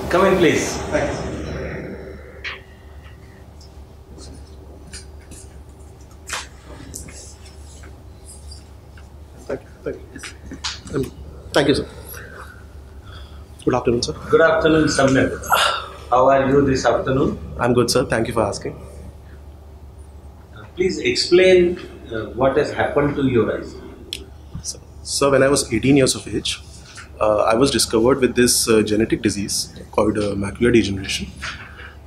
Come in, please. Thanks. Thank you, sir. Good afternoon, sir. Good afternoon, Samyak. How are you this afternoon? I'm good, sir. Thank you for asking. Please explain what has happened to your eyes. So, when I was 18 years of age, I was discovered with this genetic disease called macular degeneration.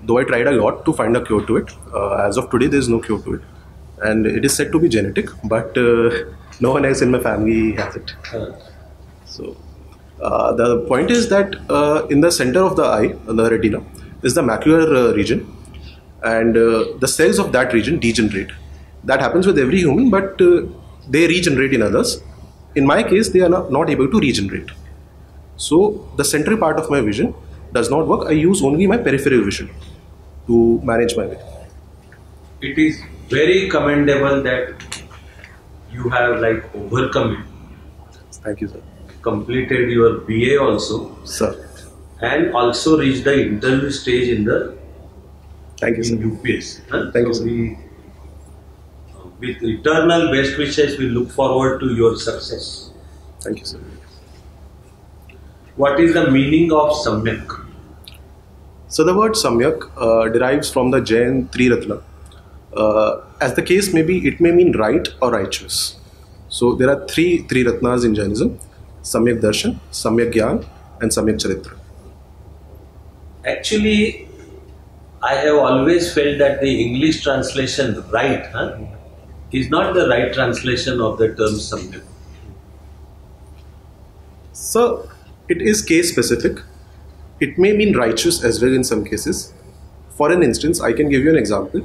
Though I tried a lot to find a cure to it, as of today there is no cure to it. And it is said to be genetic, but no one else in my family has it. So, the point is that in the center of the eye, the retina, is the macular region, and the cells of that region degenerate. That happens with every human, but they regenerate in others. In my case, they are not able to regenerate. So the central part of my vision does not work. I use only my peripheral vision to manage my vision. It is very commendable that you have overcome it. Thank you, sir. Completed your BA also. Sir. And also reached the interview stage in the Thank you, sir. UPSC. Thank you, sir. With eternal best wishes, we look forward to your success. Thank you, sir. What is the meaning of Samyak? So the word Samyak derives from the Jain Triratna. As the case may be, it may mean right or righteous. So there are three Ratnas in Jainism: Samyak Darshan, Samyak Gyan, and Samyak Charitra. Actually, I have always felt that the English translation right is not the right translation of the term Samyak. So it is case specific. It may mean righteous as well in some cases. For an instance, I can give you an example.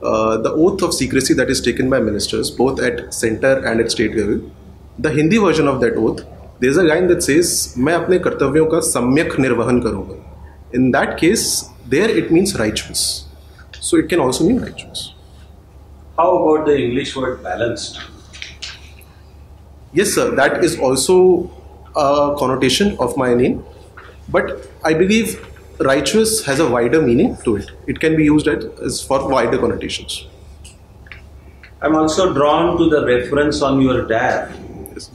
The oath of secrecy that is taken by ministers, both at center and at state level, the Hindi version of that oath, there is a line that says, "मैं अपने कर्तव्यों का सम्यक निर्वहन करूँगा." In that case, there it means righteous. So it can also mean righteous. How about the English word balanced? Yes, sir. That is also a connotation of my name. But I believe righteous has a wider meaning to it. It can be used as for wider connotations. I'm also drawn to the reference on your tab Yes.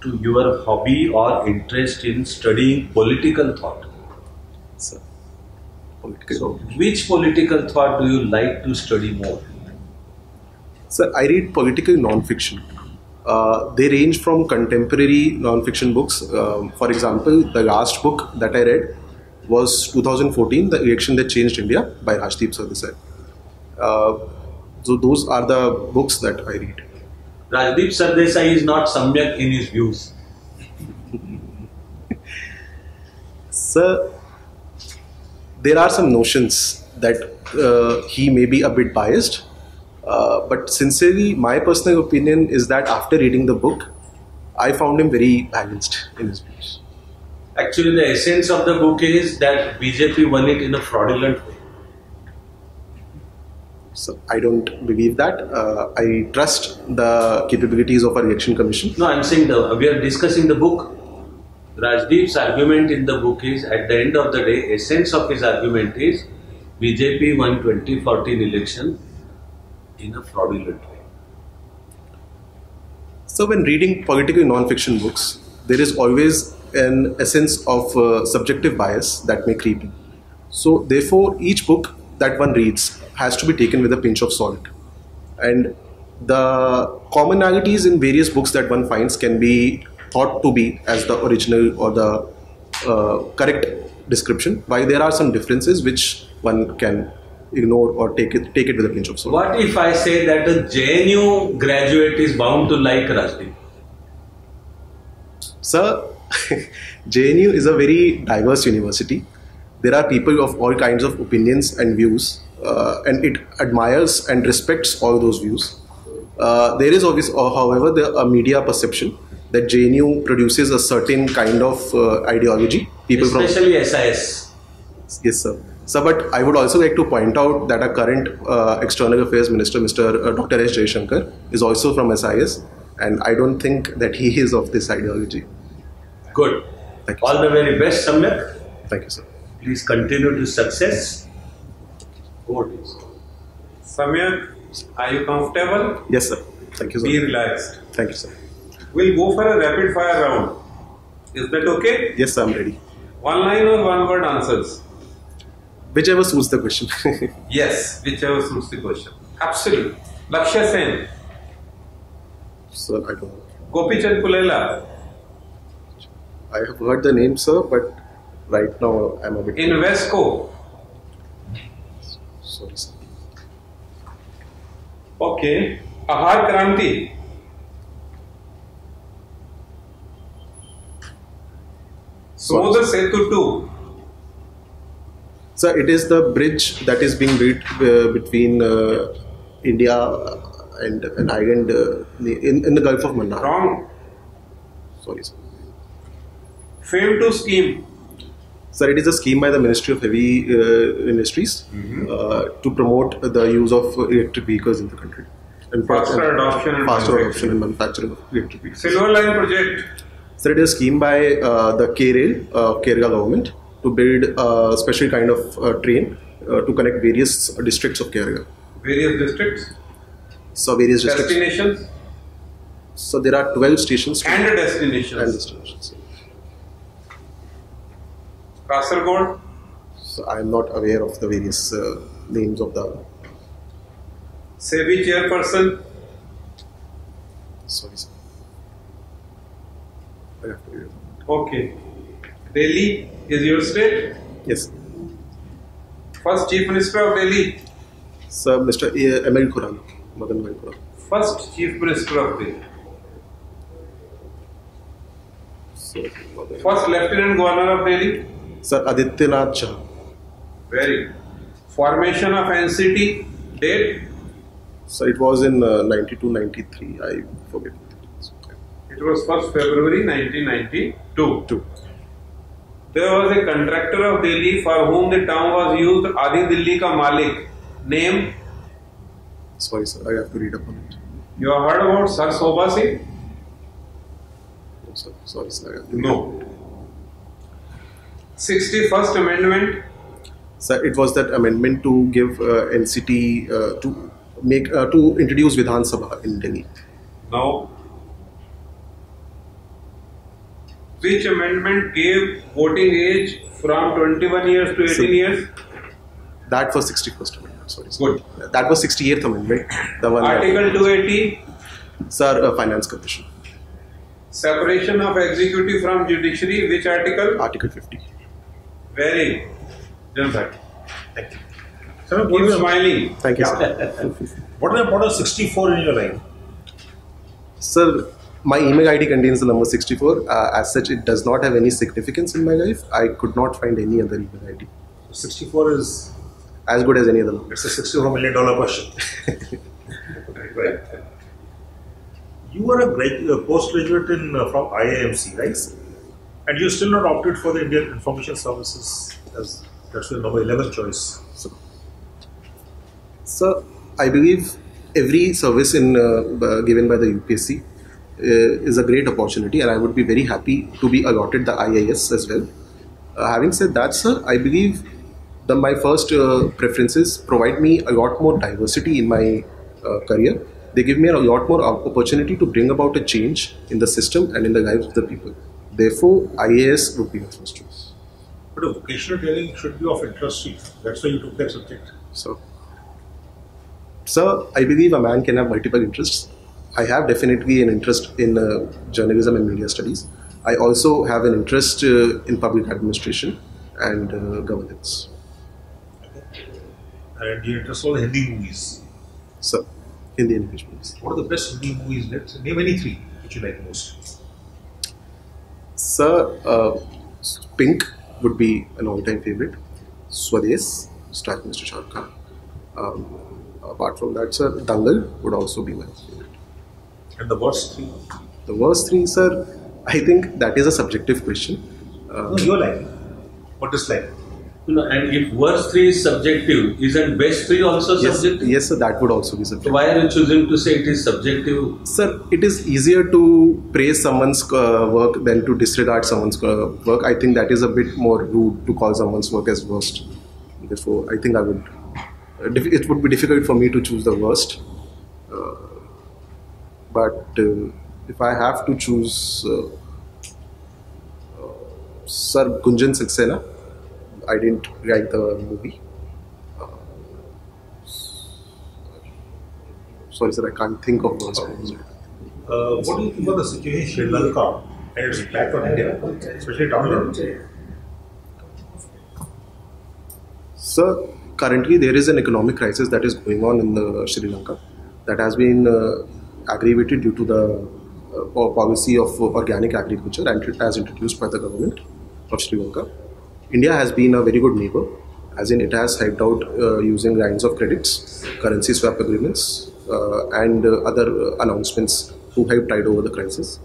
to your hobby or interest in studying political thought. Sir. So, which political thought do you like to study more? Sir, I read political non-fiction. They range from contemporary non-fiction books. For example, the last book that I read was 2014, The Election That Changed India by Rajdeep Sardesai. So those are the books that I read. Rajdeep Sardesai is not Samyak in his views. Sir, there are some notions that he may be a bit biased. But sincerely, my personal opinion is that after reading the book, I found him very balanced in his views. Actually, the essence of the book is that BJP won it in a fraudulent way. So I don't believe that. I trust the capabilities of our election commission. No, I'm saying we are discussing the book. Rajdeep's argument in the book is, at the end of the day, essence of his argument is BJP won 2014 election in a fraudulent way. So when reading political non-fiction books, there is always an essence of subjective bias that may creep in. So therefore, each book that one reads has to be taken with a pinch of salt. And the commonalities in various books that one finds can be thought to be as the original or the correct description, while there are some differences which one can ignore or take it with a pinch of salt. What if I say that a JNU graduate is bound to like Rajdeep? Sir, JNU is a very diverse university. There are people of all kinds of opinions and views, and it admires and respects all those views. There is however, a media perception that JNU produces a certain kind of ideology. Especially SIS. Yes, sir. So, but I would also like to point out that our current External Affairs Minister, Mr. Dr. S. Jaishankar, is also from SIS, and I don't think that he is of this ideology. Good. Thank you, All the very best, Samyak. Thank you, sir. Please continue to success. Over to you, sir. Samyak, are you comfortable? Yes, sir. Thank you, sir. Be relaxed. Thank you, sir. We'll go for a rapid fire round. Is that okay? Yes, sir, I'm ready. One line or one word answers? Whichever suits the question. Yes, whichever suits the question. Absolutely. Lakshya Sen, Sir, I don't know. Gopi Chand Pulela, I have heard the name, sir, but right now I'm a bit... Invesco. Sorry, sir. Okay. Ahar Kranti, Samudra Setu 2, Sir, it is the bridge that is being built between India and an island in the Gulf of Mannar. wrong. Sorry, sir. FAME 2 scheme, Sir, it is a scheme by the Ministry of Heavy Industries to promote the use of electric vehicles in the country. And faster adoption and manufacturing. and manufacturing of electric vehicles. Silver Line Project, Sir, it is a scheme by the K-Rail, Kerala government, to build a special kind of train to connect various districts of Kerala. various districts, So various districts. destinations, So there are 12 stations and destinations. and destinations. Kasargod, So I am not aware of the various names of the. SEBI chairperson, Sorry, sir. I have to read it. okay. Delhi is your state. Yes, First Chief Minister of Delhi. sir. Mr. M.L. Khurana, Madan Bhai Khurana. First Chief Minister of Delhi. So, First Lieutenant Governor of Delhi. Sir Adityanath Jha. Very good. Formation of NCT. Date. So it was in 92-93. I forget. It was 1st February 1992. 2. There was a contractor of Delhi for whom the town was used, Adi Dilli ka Malik. Name. Sorry, sir. I have to read up on it. You have heard about Sir Sobha Singh? No, sir. Sorry, sir. I have to read No. 61st Amendment. Sir, it was that amendment to give NCT to introduce Vidhan Sabha in Delhi. No. Which amendment gave voting age from 21 years to 18 years? That was 61st amendment. Sorry, sir. Good. That was 68th amendment. The one Article 280. Sir, Finance Commission. Separation of executive from judiciary. Which article? Article 50. Very good. Thank you. Sir, what Keep is, smiling. Thank you, Yeah. sir. what is the important 64 in your life? Sir, my email ID contains the number 64. As such, it does not have any significance in my life. I could not find any other email ID 64 is, as good as any other number. it's a $64 million question. Right. You were a postgraduate in from IIMC, right? And you still not opted for the Indian Information Services as that's your number 11 choice. Sir, I believe every service given by the UPSC is a great opportunity, and I would be very happy to be allotted the IIS as well. Having said that, sir, I believe my first preferences provide me a lot more diversity in my career. They give me a lot more opportunity to bring about a change in the system and in the lives of the people. Therefore, IAS would be my first choice. But a vocational training should be of interest to you. That's why you took that subject. So, sir, I believe a man can have multiple interests. I have definitely an interest in journalism and media studies. I also have an interest in public administration and governance. And you're interested in Hindi movies. So, Hindi and English movies. What are the best Hindi movies? Let's name any three which you like most. Sir, Pink would be an all-time favorite. Swades, starring Mr. Shah Rukh Khan. Apart from that, sir, Dangal would also be my favorite. And the worst three? The worst three, sir, I think that is a subjective question. No, your liking. What is like? And if worst 3 is subjective, isn't best 3 also subjective? Yes, sir, that would also be subjective. So why are you choosing to say it is subjective? Sir, it is easier to praise someone's work than to disregard someone's work. I think that is a bit more rude to call someone's work as worst. Therefore, I think it would be difficult for me to choose the worst. But if I have to choose Sir Gunjan Saxena, I didn't write the movie. Sorry, sir, I can't think of those. What do you think of the situation in Sri Lanka and its impact on India, especially Tamil Nadu? Sir, currently there is an economic crisis that is going on in the Sri Lanka that has been aggravated due to the policy of organic agriculture and as introduced by the government of Sri Lanka. India has been a very good neighbor, as in it has helped out using lines of credits, currency swap agreements, and other announcements to help tide over the crisis.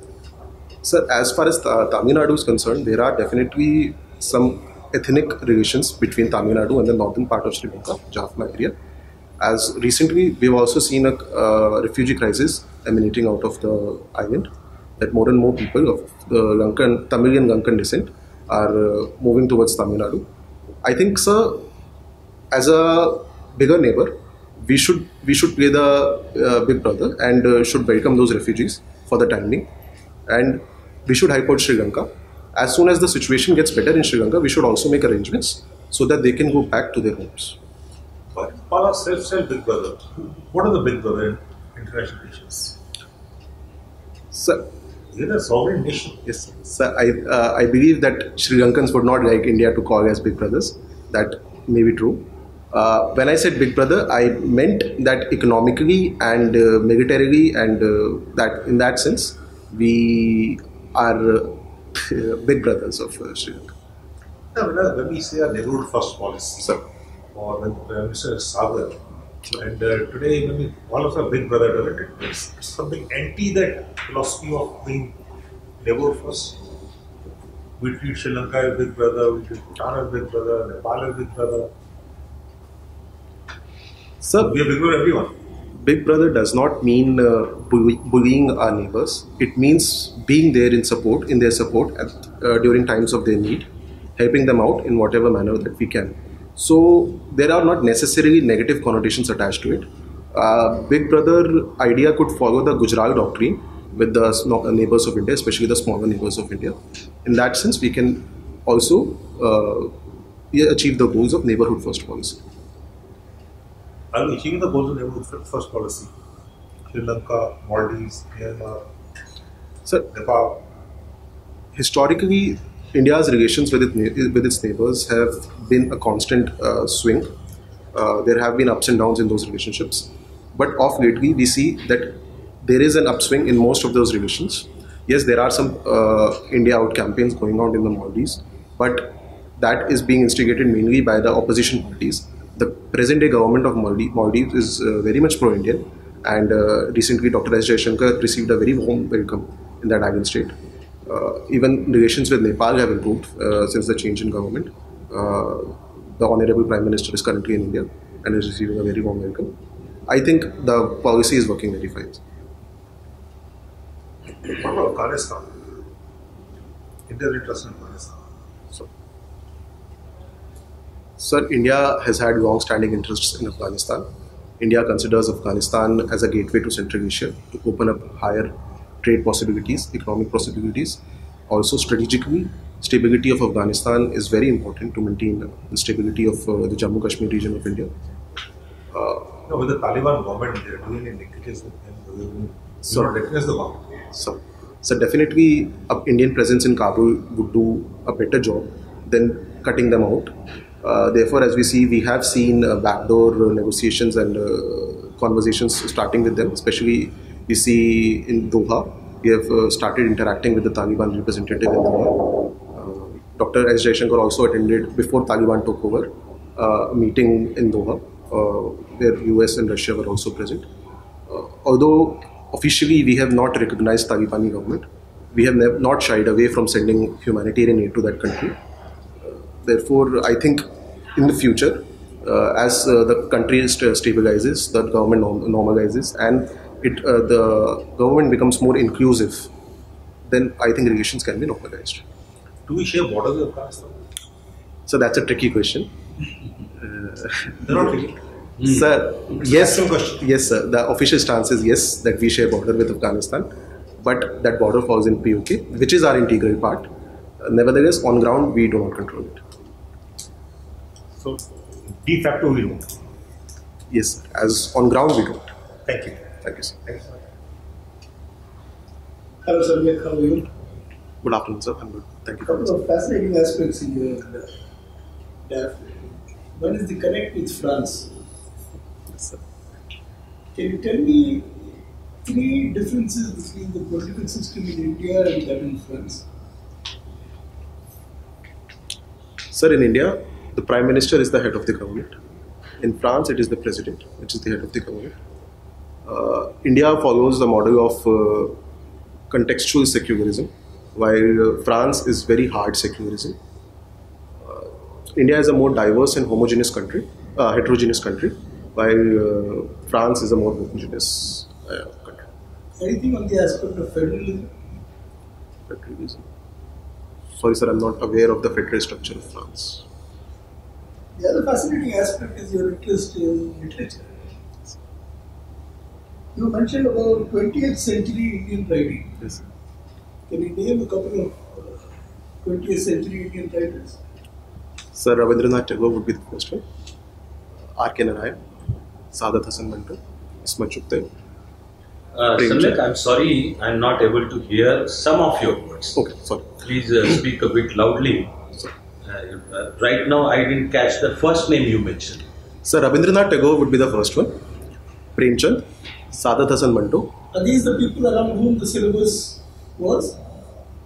Sir, as far as Tamil Nadu is concerned, there are definitely some ethnic relations between Tamil Nadu and the northern part of Sri Lanka, Jaffna area. As recently, we've also seen a refugee crisis emanating out of the island, that more and more people of the Tamilian Lankan descent are moving towards Tamil Nadu. I think, sir, as a bigger neighbor, we should play the big brother and should welcome those refugees for the time being, and we should help out Sri Lanka. As soon as the situation gets better in Sri Lanka, we should also make arrangements so that they can go back to their homes. All our self big brother. What are the big brother in international relations? Sir, Is it a sovereign nation? yes, sir. I believe that Sri Lankans would not like India to call as big brothers. That may be true. When I said big brother, I meant that economically and militarily, and that in that sense, we are big brothers of Sri Lanka. Now, when we say a neighborhood first policy, Sir. or when Mr. Sagar, and today when we call us a big brother, doesn't it? It's something anti that philosophy of being neighborhood first. We treat Sri Lanka as big brother, we treat Bhutan as big brother, Nepal as big brother. Sir, We are big brother everyone. big brother does not mean bullying our neighbors. It means being there in their support during times of their need, helping them out in whatever manner that we can. So there are not necessarily negative connotations attached to it. Big brother idea could follow the Gujarat doctrine with the neighbors of India, especially the smaller neighbors of India. In that sense, we can also achieve the goals of neighborhood first policy. Are we achieving the goals of neighborhood first policy? Sri Lanka, Maldives, Myanmar, So, Nepal. historically, India's relations with its neighbors have been a constant swing. There have been ups and downs in those relationships. But of lately, we see that there is an upswing in most of those relations. Yes, there are some India out campaigns going on in the Maldives, but that is being instigated mainly by the opposition parties. The present-day government of Maldives is very much pro-Indian, and recently Dr. S. Jaishankar received a very warm welcome in that island state. Even relations with Nepal have improved since the change in government. The Honorable Prime Minister is currently in India and is receiving a very warm welcome. I think the policy is working very fine. What about Afghanistan? India's interest in Afghanistan. Sir, India has had long-standing interests in Afghanistan. India considers Afghanistan as a gateway to Central Asia to open up higher trade possibilities, economic possibilities. Also, strategically, stability of Afghanistan is very important to maintain the stability of the Jammu Kashmir region of India. With the Taliban government, they are doing any linkages with them. So, recognize the government. So definitely, an Indian presence in Kabul would do a better job than cutting them out. Therefore, as we see, we have seen backdoor negotiations and conversations starting with them. Especially, we see in Doha, we have started interacting with the Taliban representative in Doha. Dr. S. Jaishankar also attended, before Taliban took over, a meeting in Doha, where US and Russia were also present. Although officially we have not recognized Talibani government, we have not shied away from sending humanitarian aid to that country. Therefore, I think in the future, as the country stabilizes, the government normalizes, and the government becomes more inclusive, then I think relations can be normalized. Do we share borders with Afghanistan? So that's a tricky question. They're not tricky. Sir, yes, Question. yes, sir. The official stance is yes, that we share border with Afghanistan, but that border falls in POK, which is our integral part. Nevertheless, on ground, we do not control it. So, de facto, we don't. Yes, sir. As on ground, we don't. Thank you. Thank you, sir. Thank you, sir. Hello, Samyak. How are you? Good afternoon, sir. I'm good. Thank you. A couple of fascinating aspects in your DAF. One is the connect with France. Yes, sir. Can you tell me three differences between the political system in India and that in France? Sir, in India, the Prime Minister is the head of the government. In France, it is the President, which is the head of the government. India follows the model of contextual secularism, while France is very hard secularism. India is a more diverse and homogeneous country, heterogeneous country, while France is a more homogeneous country. Anything on the aspect of federalism? Federalism. Sorry, sir, I'm not aware of the federal structure of France. The other fascinating aspect is your interest in literature. You mentioned about 20th century Indian writing. Yes, sir. Can you name a couple of 20th century Indian writers? Sir, Rabindranath Tagore would be the first one. R.K. Narayan, Saadat Hasan Manto, Ismat Chugte. Samyak, I'm sorry, I'm not able to hear some of your words. Okay, sorry. Please speak a bit loudly. Right now, I didn't catch the first name you mentioned. Sir, Rabindranath Tagore would be the first one. Premchand, Saadat Hasan Manto. Are these the people around whom the syllabus was?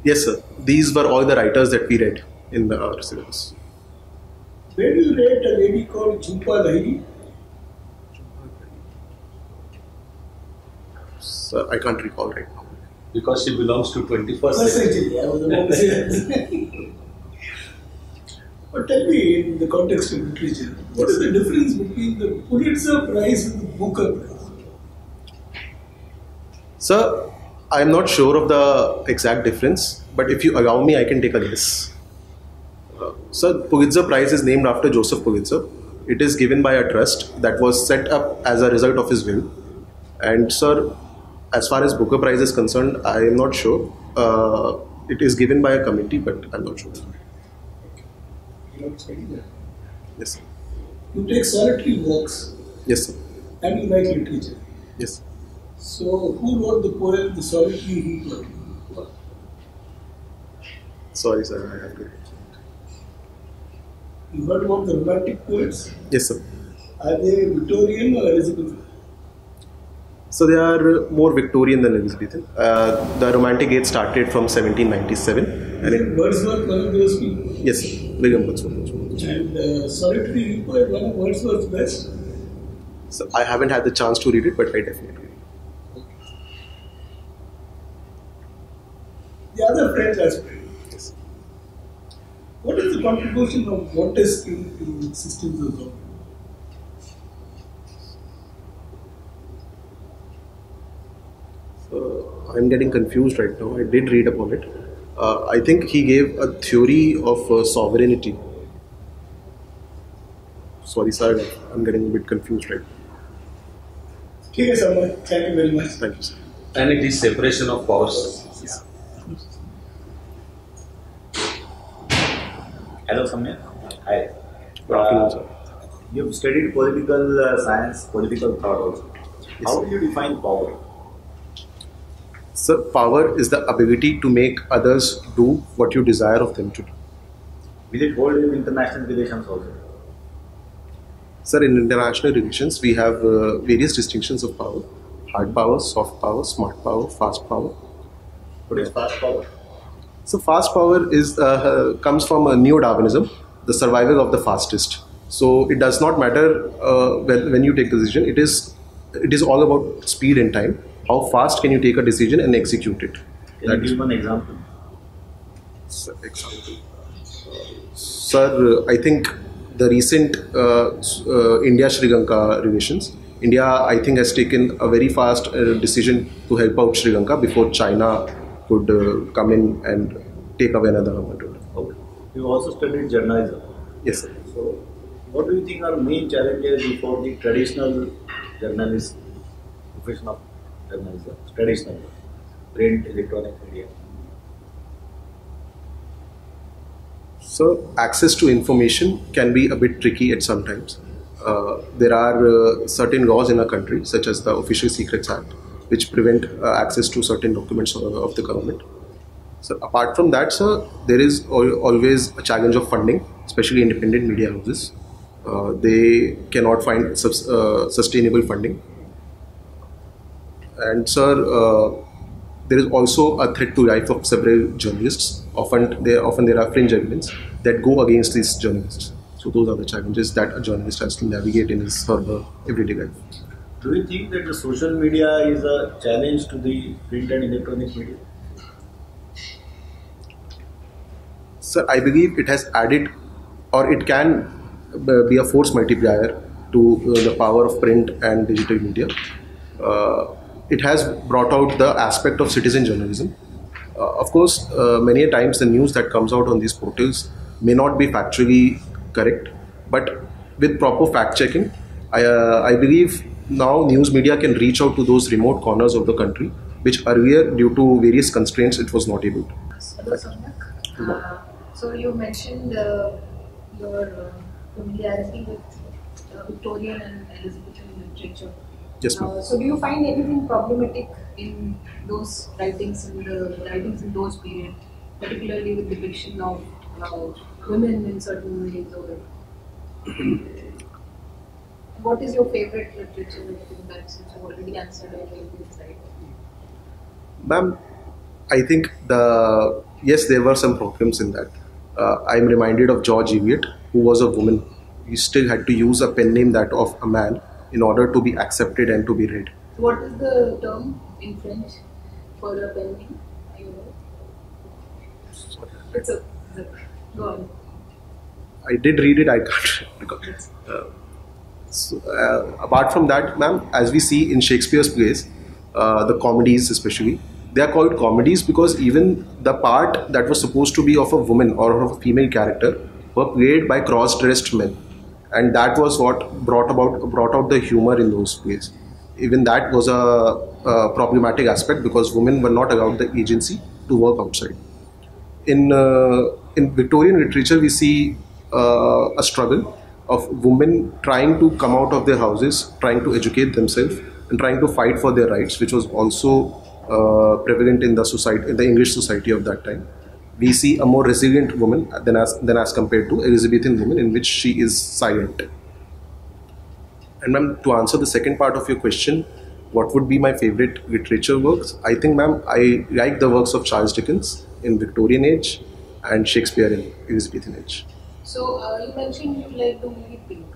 Yes, sir. These were all the writers that we read in our syllabus. Where do you read a lady called Jhumpa Lahiri? Sir, I can't recall right now. Because she belongs to 21st First century. century, I was about to say that. But tell me, in the context of literature, what is the difference between the Pulitzer Prize and the Booker Prize? Sir, I am not sure of the exact difference, but if you allow me, I can take a guess. Sir, Pulitzer Prize is named after Joseph Pulitzer. It is given by a trust that was set up as a result of his will. And sir, as far as Booker Prize is concerned, I am not sure. It is given by a committee, but I'm not sure. You don't study that. Yes, sir. You take solitary walks Yes, sir. and you write literature. Yes. So, who wrote the poem The Solitary Reaper? Sorry, sir. I have to. You heard about the romantic poets? Yes, sir. Are they Victorian or Elizabethan? So they are more Victorian than Elizabethan. The Romantic Age started from 1797. And Is Wordsworth one of those people? yes, sir. William Wordsworth. And Solitary Reaper is one of Wordsworth's best? So I haven't had the chance to read it, but I definitely read. The other French aspect. Yes. What is the contribution of Montesquieu to systems of government? I'm getting confused right now. I did read about it. I think he gave a theory of sovereignty. Sorry, sir. I'm getting a bit confused right now. Okay, Samyak. Thank you very much. Thank you, sir. And it is separation of powers. Hello, Samyak. Hi. Good afternoon, sir. You've studied political science, political thought also. Yes, How sir. do you define power? Sir, power is the ability to make others do what you desire of them to do. Will it hold in international relations also? Sir, in international relations, we have various distinctions of power. Hard power, soft power, smart power, fast power. What is fast power? So fast power is comes from neo-Darwinism, the survival of the fastest. So it does not matter when you take the decision. It is all about speed and time. How fast can you take a decision and execute it? Can you give one example? Sir, I think the recent India-Sri Lanka relations. India, I think, has taken a very fast decision to help out Sri Lanka before China could come in and take away another government. Okay. You also studied journalism. Yes, sir. So, what do you think are main challenges for the traditional journalist profession of journalism? Traditional, print, electronic media. So, access to information can be a bit tricky at some times. There are certain laws in our country, such as the Official Secrets Act, which prevent access to certain documents of the government. So, apart from that, sir, there is always a challenge of funding, especially independent media houses. They cannot find sustainable funding. And, sir, there is also a threat to life of several journalists. Often there are fringe elements that go against these journalists. So those are the challenges that a journalist has to navigate in his or her everyday life. Do you think that the social media is a challenge to the print and electronic media? Sir, I believe it has added, or it can be a force multiplier to the power of print and digital media. It has brought out the aspect of citizen journalism. Of course, many a times the news that comes out on these portals may not be factually correct, but with proper fact checking, I believe now news media can reach out to those remote corners of the country, which earlier, due to various constraints, it was not able to. Hello, Samyak. So you mentioned your familiarity with Victorian and Elizabethan literature. Yes, ma'am. So do you find anything problematic in those writings in those periods, particularly with depiction of women in certain ways, or what is your favorite literature in that, since you already answered I think it's right? Ma'am, I think yes, there were some problems in that. I'm reminded of George Eliot, who was a woman. He still had to use a pen name that of a man in order to be accepted and to be read. What is the term in French for a pen name? It's a go on. I did read it, I can't recall. Apart from that, ma'am, as we see in Shakespeare's plays, the comedies especially, they are called comedies because even the part that was supposed to be of a woman or of a female character were played by cross-dressed men. And that was what brought out the humor in those plays. Even that was a problematic aspect because women were not allowed the agency to work outside. In Victorian literature, we see a struggle of women trying to come out of their houses, trying to educate themselves, and trying to fight for their rights, which was also prevalent in the society, in the English society of that time. We see a more resilient woman than as compared to Elizabethan woman, in which she is silent. And ma'am, to answer the second part of your question, what would be my favorite literature works? I think, ma'am, I like the works of Charles Dickens in Victorian age and Shakespeare in Elizabethan age. So you mentioned you like the movie Pink.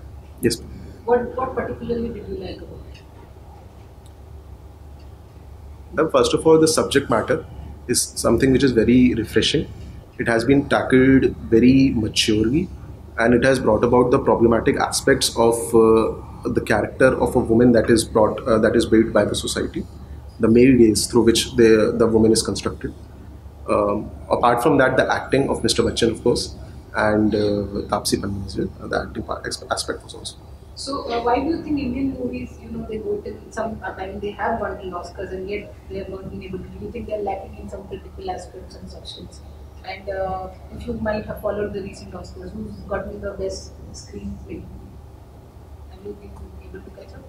Yes, ma'am. What particularly did you like about it? Ma'am, first of all, the subject matter is something which is very refreshing. It has been tackled very maturely, and it has brought about the problematic aspects of the character of a woman that is built by the society, the male gaze through which the woman is constructed. Apart from that, the acting of Mr. Bachchan, of course, and Taapsee Pannu as well, the acting aspect was also. So why do you think Indian movies, they go till some time, they have won the Oscars and yet they have not been able to? Do you think they are lacking in some critical aspects and substance? And if you might have followed the recent Oscars, who's gotten the best screenplay? Have you been able to catch up?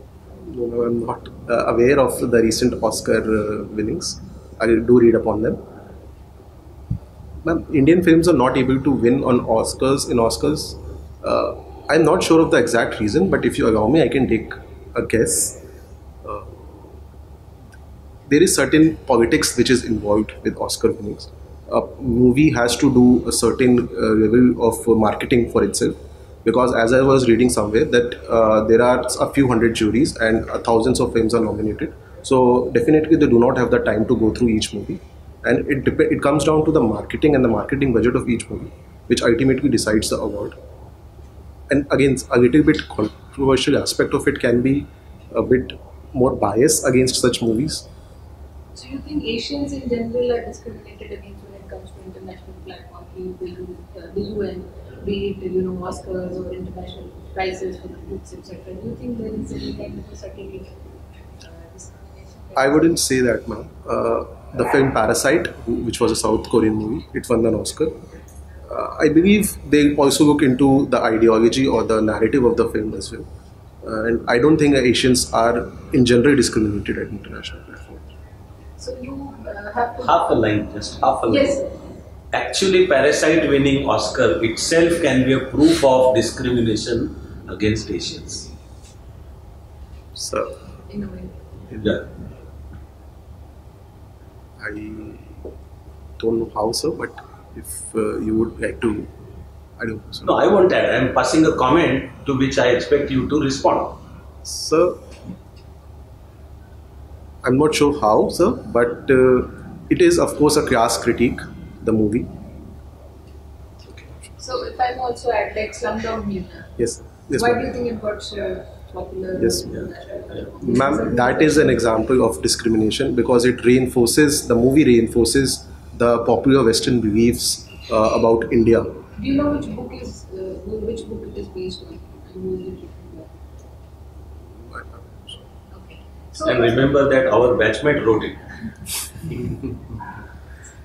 No, I'm not aware of the recent Oscar winnings. I do read upon them. Ma'am, Indian films are not able to win on Oscars. I'm not sure of the exact reason, but if you allow me, I can take a guess. There is certain politics which is involved with Oscar winnings. A movie has to do a certain level of marketing for itself, because as I was reading somewhere that there are a few hundred juries and thousands of films are nominated. So definitely they do not have the time to go through each movie, and it comes down to the marketing and the marketing budget of each movie, which ultimately decides the award. and again, a little bit controversial aspect of it can be a bit more bias against such movies. So you think Asians in general are discriminated against when it comes to international platforms, be it the UN, be it Oscars or international prizes for the books, etc. Do you think there is any kind of a subtle discrimination? I wouldn't say that, ma'am. The film Parasite, which was a South Korean movie, it won an Oscar. I believe they also look into the ideology or the narrative of the film as well. And I don't think Asians are in general discriminated at international platforms. So you have to... Half a line, just half a line. Yes. Actually, Parasite winning Oscar itself can be a proof of discrimination against Asians. So, In a way. Yeah. I don't know how, sir, but if you would like to, I don't know. Sir. No, I won't add. I am passing a comment to which I expect you to respond. Sir, I'm not sure how, sir, but it is, of course, a crass critique, the movie. So if I'm also add like Slumdog Millionaire, Yes. Yes, why ma'am. do you think it got so popular? Yes, ma'am, that is an example of discrimination because it reinforces, the movie reinforces the popular Western beliefs about India. Do you know which book it is based on? And who is it written by? Okay. So And remember that our batchmate wrote it.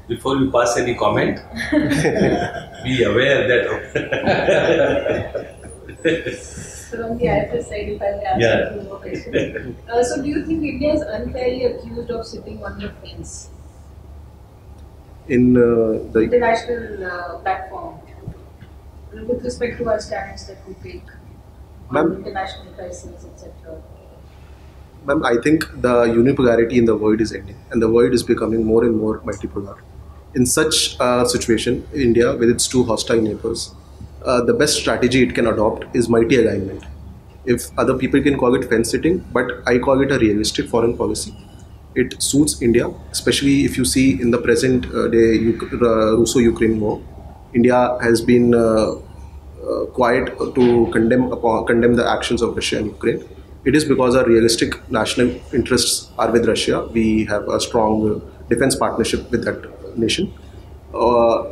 Before you pass any comment, be aware that. So on the IFS side, if I may ask Yeah. you more questions. So do you think India is unfairly accused of sitting on the fence? In the International platform with respect to our stance that we take on Ma'am. international crises, etc. Ma'am, I think the unipolarity in the world is ending and the world is becoming more and more multipolar. In such a situation, India, with its two hostile neighbors, the best strategy it can adopt is multi-alignment. If other people can call it fence-sitting, but I call it a realistic foreign policy. It suits India, especially if you see in the present day Russo-Ukraine war. India has been quiet to condemn the actions of Russia and Ukraine. It is because our realistic national interests are with Russia. We have a strong defense partnership with that nation.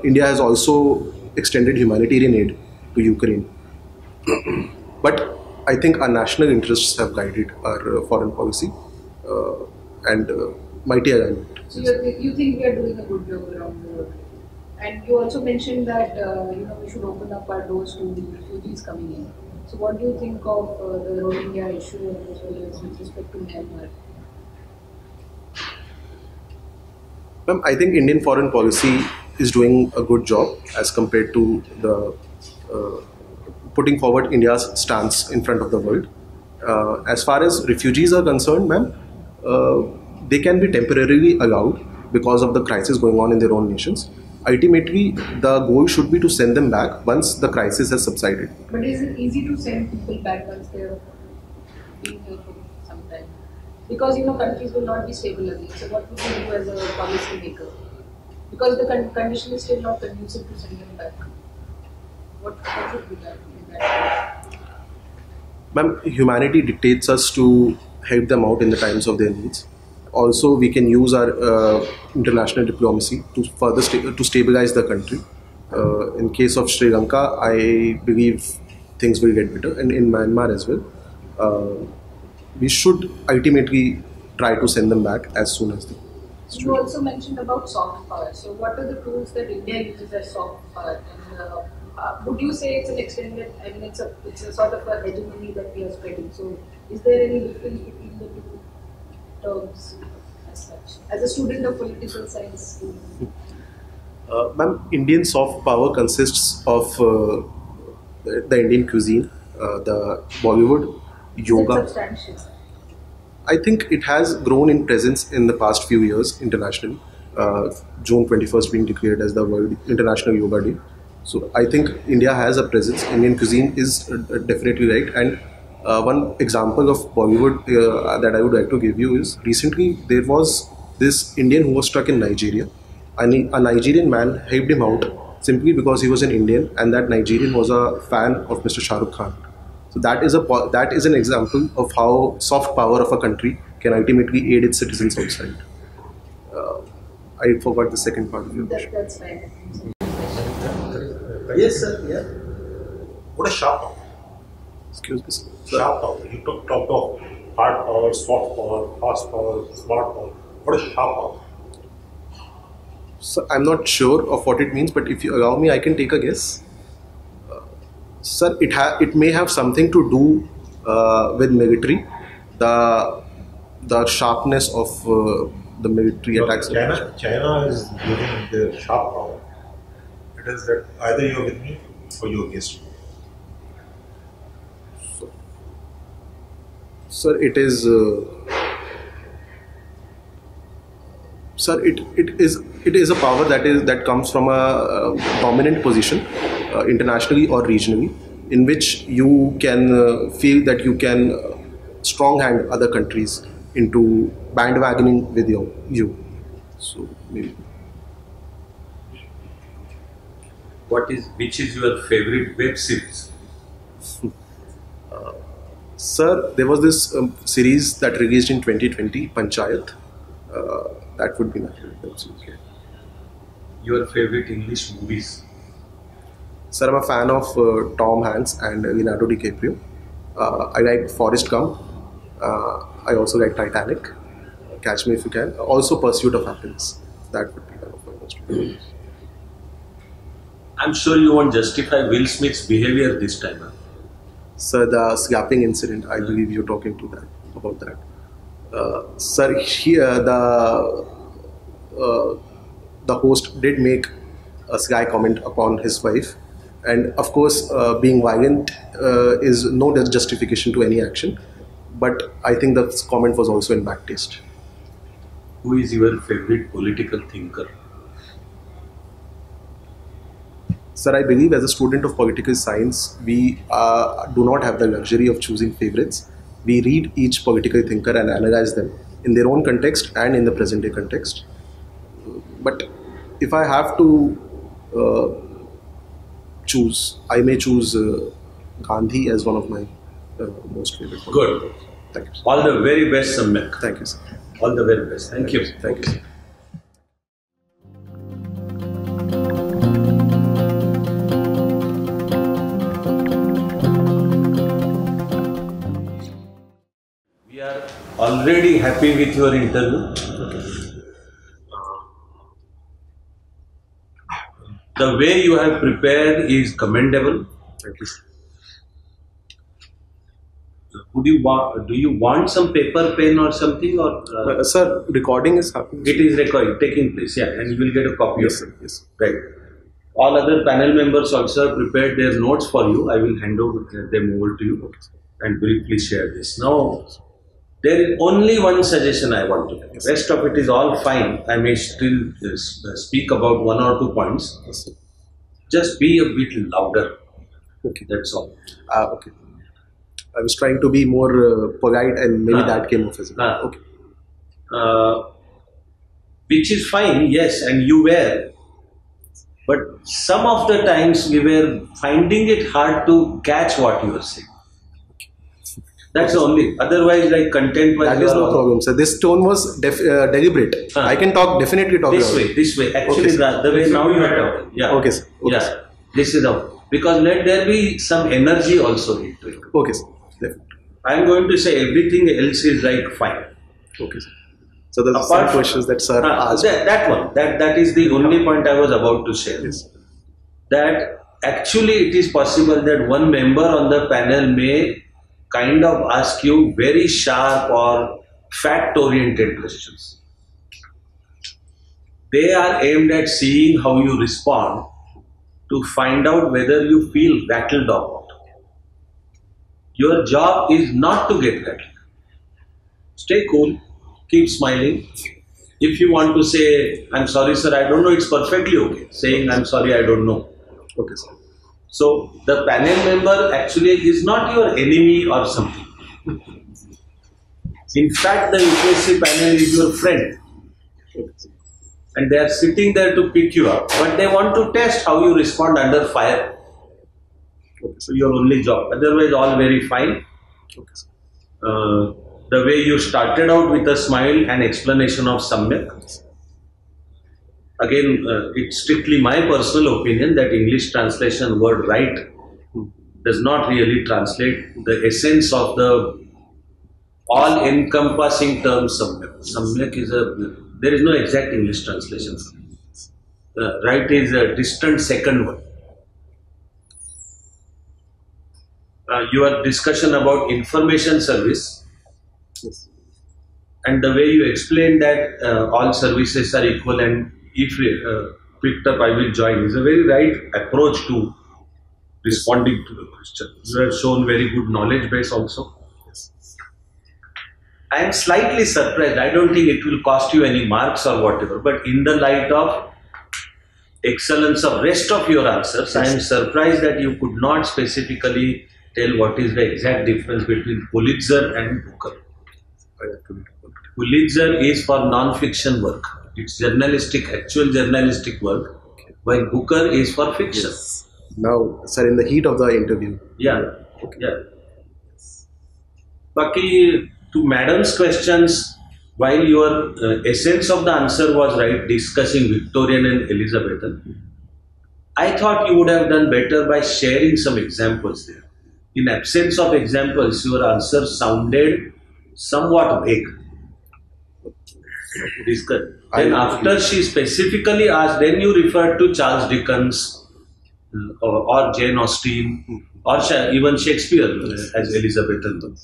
India has also extended humanitarian aid to Ukraine. But I think our national interests have guided our foreign policy and mighty alignment. So you think we are doing a good job around the world? And you also mentioned that we should open up our doors to refugees coming in. So what do you think of the Rohingya issue as well as with respect to Myanmar? Ma'am, I think Indian foreign policy is doing a good job as compared to the putting forward India's stance in front of the world. As far as refugees are concerned, ma'am, they can be temporarily allowed because of the crisis going on in their own nations. Ultimately, the goal should be to send them back once the crisis has subsided. But is it easy to send people back once they have been here for some time? Because countries will not be stable again. So what would you do as a policy maker? Because the condition is still not conducive to send them back. What should be done in that case? Ma'am, humanity dictates us to help them out in the times of their needs. Also, we can use our international diplomacy to further to stabilize the country. In case of Sri Lanka, I believe things will get better, and in Myanmar as well. We should ultimately try to send them back as soon as they. You also mentioned about soft power. So, what are the tools that India uses as soft power? And would you say it's an extended? I mean, it's a sort of a hegemony that we are spreading. So, is there any difference between the two terms as such? As a student of political science, Ma'am, Indian soft power consists of the Indian cuisine, the Bollywood, yoga. is it substantial? I think it has grown in presence in the past few years internationally. June 21st being declared as the World International Yoga Day. So I think India has a presence. Indian cuisine is definitely right. And one example of Bollywood that I would like to give you is recently there was this Indian who was stuck in Nigeria. A Nigerian man helped him out simply because he was an Indian and that Nigerian was a fan of Mr. Shah Rukh Khan. So that is an example of how soft power of a country can ultimately aid its citizens outside. I forgot the second part of your question. That's fine. Yes, sir. Yeah. What is sharp power? Excuse me, sir. Sharp power. You talked of hard power, soft power, fast power, smart power. What is sharp power? So I'm not sure of what it means, but if you allow me, I can take a guess. Sir, it may have something to do with military, the sharpness of the military attacks. China is using their sharp power. It is that either you're with me or you're against me. Sir, it is. Sir, it is a power that comes from a dominant position, internationally or regionally, in which you can feel that you can strong hand other countries into bandwagoning with you. So maybe. Which is your favorite web series? Sir, there was this series that released in 2020, Panchayat. That would be my favorite web series. Okay. Your favorite English movies? Sir, I'm a fan of Tom Hanks and Leonardo DiCaprio. I like Forrest Gump. I also like Titanic. Catch Me If You Can. Also Pursuit of Happiness. That would be one of my most favorite. I'm sure you won't justify Will Smith's behavior this time. Huh? Sir, the slapping incident, I believe you're talking about that. Sir, here the host did make a sly comment upon his wife, and of course, being violent is no justification to any action. But I think the comment was also in bad taste. Who is your favorite political thinker? Sir, I believe as a student of political science, we do not have the luxury of choosing favorites. We read each political thinker and analyze them in their own context and in the present day context. But if I have to choose, I may choose Gandhi as one of my most favorite. Good. Thank you, sir. All the very best, Samyak. Thank you, sir. All the very best. Thank you. Thank you, sir. We are already happy with your interview. The way you have prepared is commendable. Thank you, sir. Do you want some paper, pen or something? Or Sir, recording is happening. it is recording, taking place, yeah, and you will get a copy Yes, of it. sir. Yes. Right. All other panel members also have prepared their notes for you. I will hand them over to you and briefly share this. Now, there is only one suggestion I want to make. Rest of it is all fine. I may still speak about one or two points. Yes, sir. Just be a bit louder. Okay. That's all. Okay. I was trying to be more polite, and maybe that came off as well. Okay. Which is fine, yes, and you were. But some of the times we were finding it hard to catch what you were saying. That's the only. Otherwise, like content-wise, That is no problem, sir. This tone was deliberate. I can definitely talk this way. Actually, Okay, the way now you are talking. Yeah. Okay, sir. Okay, yeah. sir. This is how. Because let there be some energy also into it. Okay, sir. Definitely. I am going to say everything else is like fine. Okay, sir. So the some questions that sir asked. That one. That is the only point I was about to share. Yes. That actually it is possible that one member on the panel may kind of ask you very sharp or fact-oriented questions. They are aimed at seeing how you respond to find out whether you feel rattled or not. Your job is not to get rattled. Stay cool, keep smiling. If you want to say, I'm sorry sir, I don't know, it's perfectly okay. Saying, I'm sorry, I don't know. Okay, sir. So, the panel member actually is not your enemy or something. In fact, the UPSC panel is your friend. and they are sitting there to pick you up, but they want to test how you respond under fire. Okay, so your only job. Otherwise, all very fine. Okay, the way you started out with a smile and explanation of Samyak. Again, it's strictly my personal opinion that English translation word right does not really translate the essence of the all-encompassing term Samyak. Samyak is there is no exact English translation. Right is a distant second one. Your discussion about information service, yes, and the way you explain that all services are equal and if picked up I will join is a very right approach to responding to the question. You have shown very good knowledge base also. Yes. I am slightly surprised. I don't think it will cost you any marks or whatever, but in the light of excellence of rest of your answers, yes, I am surprised that you could not specifically tell what is the exact difference between Pulitzer and Booker. Pulitzer is for non-fiction work. It's journalistic, actual journalistic work, while Booker is for fiction. Yes. Now, sir, in the heat of the interview. Yeah, yeah. Baki, to Madam's questions, while your essence of the answer was right, discussing Victorian and Elizabethan, I thought you would have done better by sharing some examples there. In absence of examples, your answer sounded somewhat vague. Then after she specifically asked, then you referred to Charles Dickens or Jane Austen or even Shakespeare as Elizabethan.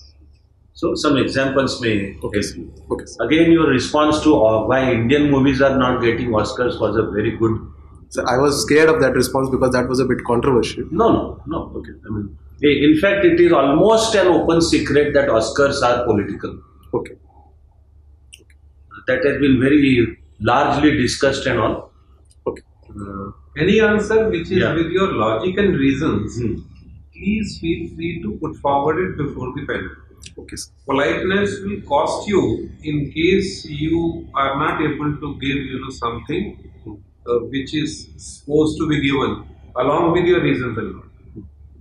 So some examples may help you. Okay. Again, your response to why Indian movies are not getting Oscars was a very good. So I was scared of that response because that was a bit controversial. No. Okay. I mean, in fact, it is almost an open secret that Oscars are political. Okay. That has been very largely discussed and all. Okay. Any answer which is with your logic and reasons, please feel free to put forward it before the panel. Okay. Politeness will cost you in case you are not able to give something which is supposed to be given along with your reasons alone.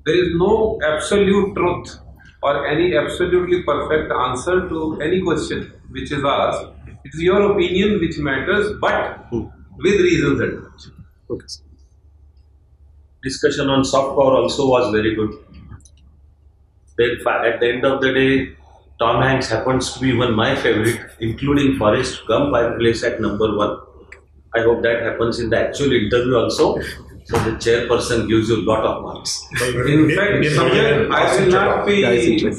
There is no absolute truth or any absolutely perfect answer to any question which is asked. It is your opinion which matters, but with reasons attached. Okay. Discussion on soft power also was very good. Then at the end of the day, Tom Hanks happens to be one of my favorite, including Forrest Gump. I place at number 1. I hope that happens in the actual interview also. So the chairperson gives you a lot of marks. In fact, Samyak, I will not be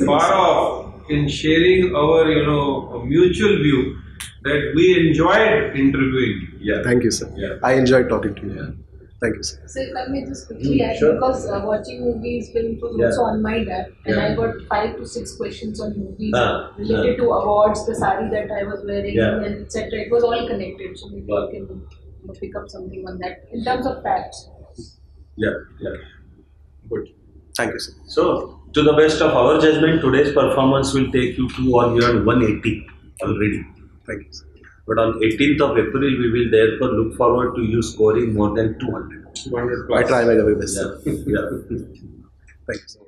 far off in sharing our mutual view that we enjoyed interviewing. Yeah. Thank you, sir. Yeah. I enjoyed talking to you. Yeah. Thank you, sir. So if I may just quickly add, because watching movies, films was also on my lap, and I got 5 to 6 questions on movies related to awards, the sari that I was wearing, and etc. It was all connected, so maybe you can pick up something on that in terms of facts. Yeah. Good. Thank you, sir. So, to the best of our judgment, today's performance will take you to or beyond 180 already. Thank you, sir. But on 18th of April, we will therefore look forward to you scoring more than 200. 200 plus. I try my very best. Yeah. Thank you, sir.